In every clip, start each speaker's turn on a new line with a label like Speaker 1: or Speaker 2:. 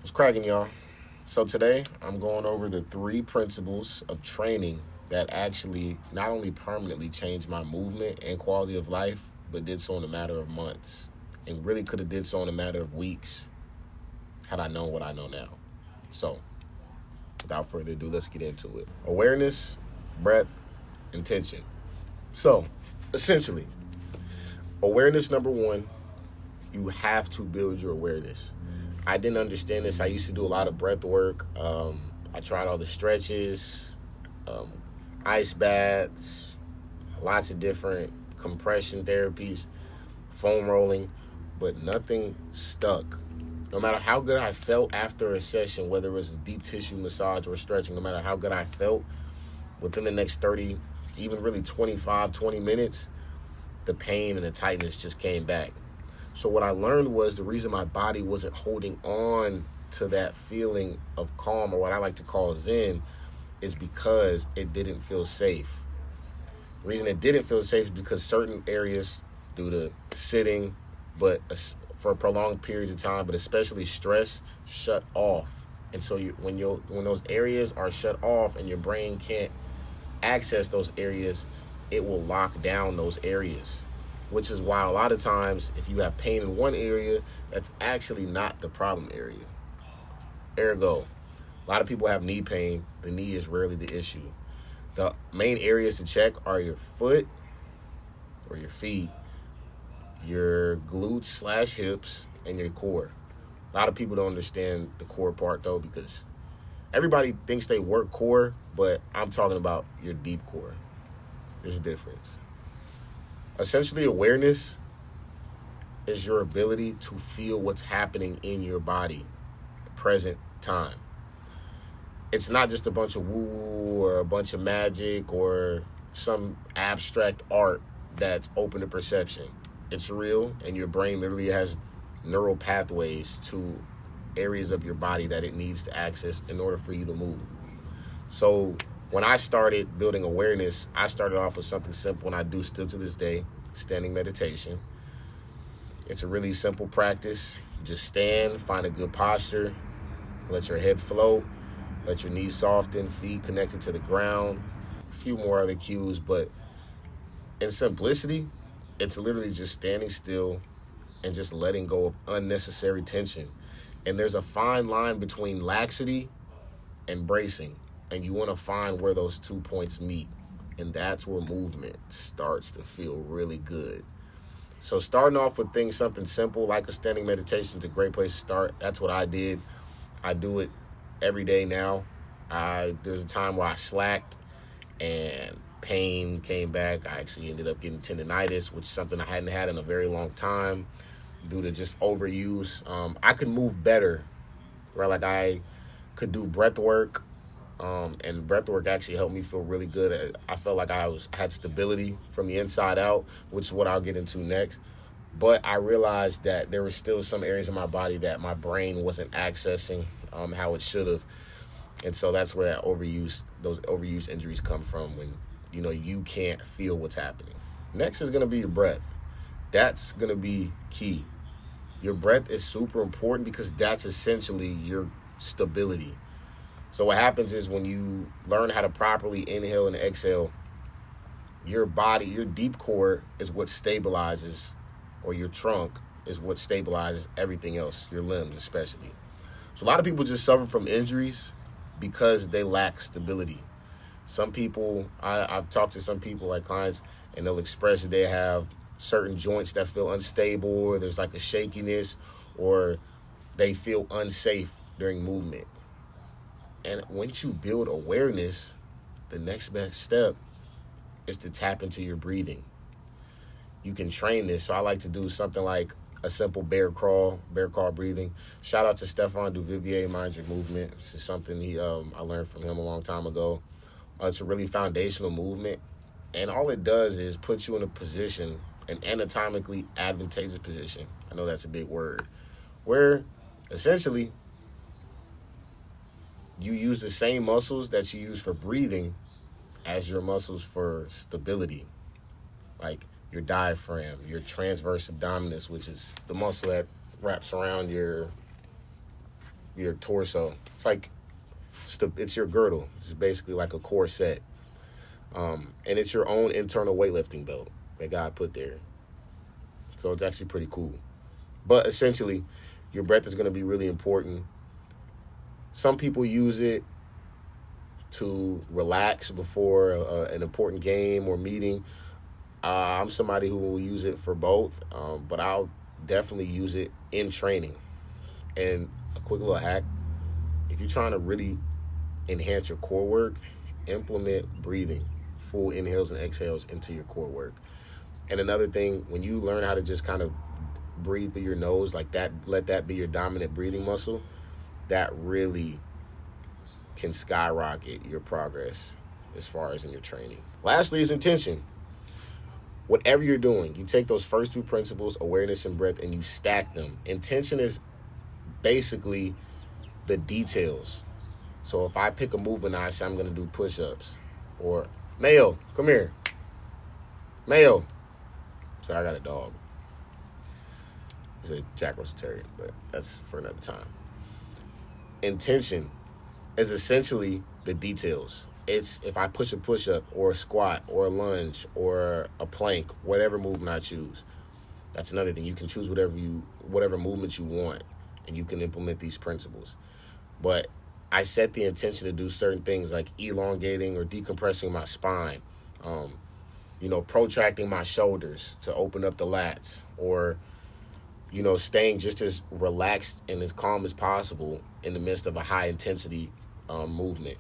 Speaker 1: What's cracking, y'all? So today I'm going over the three principles of training that actually not only permanently changed my movement and quality of life, but did so in a matter of months, and really could have did so in a matter of weeks had I known what I know now. So, without further ado, let's get into it. Awareness, breath, intention. So, essentially, awareness number one, you have to build your awareness. I didn't understand this. I used to do a lot of breath work. I tried all the stretches, um, ice baths, lots of different compression therapies, foam rolling, but nothing stuck. No matter how good I felt after a session, whether it was a deep tissue massage or stretching, no matter how good I felt, within the next 30, even really 25, 20 minutes, the pain and the tightness just came back. So what I learned was the reason my body wasn't holding on to that feeling of calm, or what I like to call zen, is because it didn't feel safe. The reason it didn't feel safe is because certain areas, due to sitting, but for prolonged periods of time, but especially stress, shut off. And so when those areas are shut off and your brain can't access those areas, it will lock down those areas, which is why a lot of times if you have pain in one area, that's actually not the problem area. Ergo, a lot of people have knee pain. The knee is rarely the issue. The main areas to check are your foot or your feet, your glutes slash hips, and your core. A lot of people don't understand the core part though, because everybody thinks they work core, but I'm talking about your deep core. There's a difference. Essentially, awareness is your ability to feel what's happening in your body, present time. It's not just a bunch of woo-woo or a bunch of magic or some abstract art that's open to perception. It's real, and your brain literally has neural pathways to areas of your body that it needs to access in order for you to move. So when I started building awareness, I started off with something simple, and I do still to this day, standing meditation. It's a really simple practice. You just stand, find a good posture, let your head float, let your knees soften, feet connected to the ground, a few more other cues, but in simplicity, it's literally just standing still and just letting go of unnecessary tension. And there's a fine line between laxity and bracing, and you want to find where those 2 points meet, and that's where movement starts to feel really good. So starting off with something simple like a standing meditation is a great place to start. That's what I did. I do it every day now. There's a time where I slacked and pain came back. I actually ended up getting tendonitis, which is something I hadn't had in a very long time due to just overuse. I could move better, right? Like I could do breath work, and breath work actually helped me feel really good. I felt like I had stability from the inside out, which is what I'll get into next. But I realized that there were still some areas of my body that my brain wasn't accessing how it should have. And so that's where those overuse injuries come from, when you can't feel what's happening. Next is going to be your breath. That's going to be key. Your breath is super important because that's essentially your stability. So what happens is when you learn how to properly inhale and exhale, your body, your deep core is what stabilizes, or your trunk is what stabilizes everything else, your limbs especially. So a lot of people just suffer from injuries because they lack stability. Some people, I've talked to some people like clients, and they'll express that they have certain joints that feel unstable, or there's like a shakiness, or they feel unsafe during movement. And once you build awareness, the next best step is to tap into your breathing. You can train this. So I like to do something like a simple bear crawl breathing. Shout out to Stefan Duvivier, Mind Your Movement. This is something I learned from him a long time ago. It's a really foundational movement. And all it does is put you in a position, an anatomically advantageous position. I know that's a big word. Where essentially you use the same muscles that you use for breathing as your muscles for stability. Like your diaphragm, your transverse abdominis, which is the muscle that wraps around your your torso. It's your girdle. It's basically like a corset. And it's your own internal weightlifting belt that God put there. So it's actually pretty cool. But essentially, your breath is going to be really important. Some people use it to relax before an important game or meeting. I'm somebody who will use it for both, but I'll definitely use it in training. And a quick little hack, if you're trying to really enhance your core work, implement breathing, full inhales and exhales into your core work. And another thing, when you learn how to just kind of breathe through your nose like that, let that be your dominant breathing muscle, that really can skyrocket your progress as far as in your training. Lastly is intention. Whatever you're doing, you take those first two principles, awareness and breath, and you stack them. Intention is basically the details. So if I pick a movement, I say I'm going to do push-ups. Or, Mayo, come here. Mayo. Sorry, I got a dog. He's a Jack Russell Terrier, but that's for another time. Intention is essentially the details. It's if I push a push-up or a squat or a lunge or a plank, whatever movement I choose. That's another thing. You can choose whatever movement you want, and you can implement these principles. But I set the intention to do certain things like elongating or decompressing my spine, protracting my shoulders to open up the lats, or, staying just as relaxed and as calm as possible in the midst of a high intensity movement,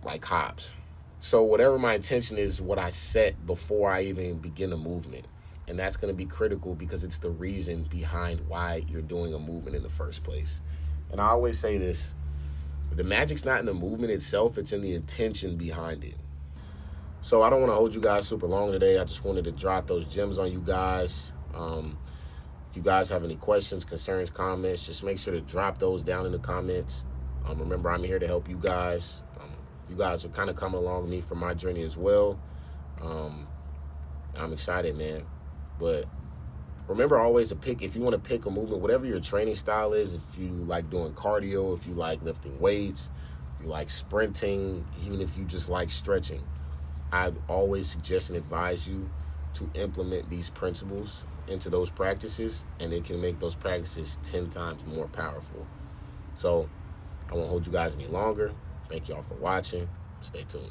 Speaker 1: like hops. So whatever my intention is, what I set before I even begin a movement. And that's going to be critical because it's the reason behind why you're doing a movement in the first place. And I always say this, the magic's not in the movement itself, it's in the intention behind it. So I don't want to hold you guys super long today. I just wanted to drop those gems on you guys. If you guys have any questions, concerns, comments, just make sure to drop those down in the comments. Remember, I'm here to help you guys. You guys are kind of coming along with me for my journey as well. I'm excited, man. But remember always to pick, if you want to pick a movement, whatever your training style is, if you like doing cardio, if you like lifting weights, if you like sprinting, even if you just like stretching, I'd always suggest and advise you to implement these principles into those practices, and it can make those practices 10 times more powerful. So I won't hold you guys any longer. Thank y'all for watching. Stay tuned.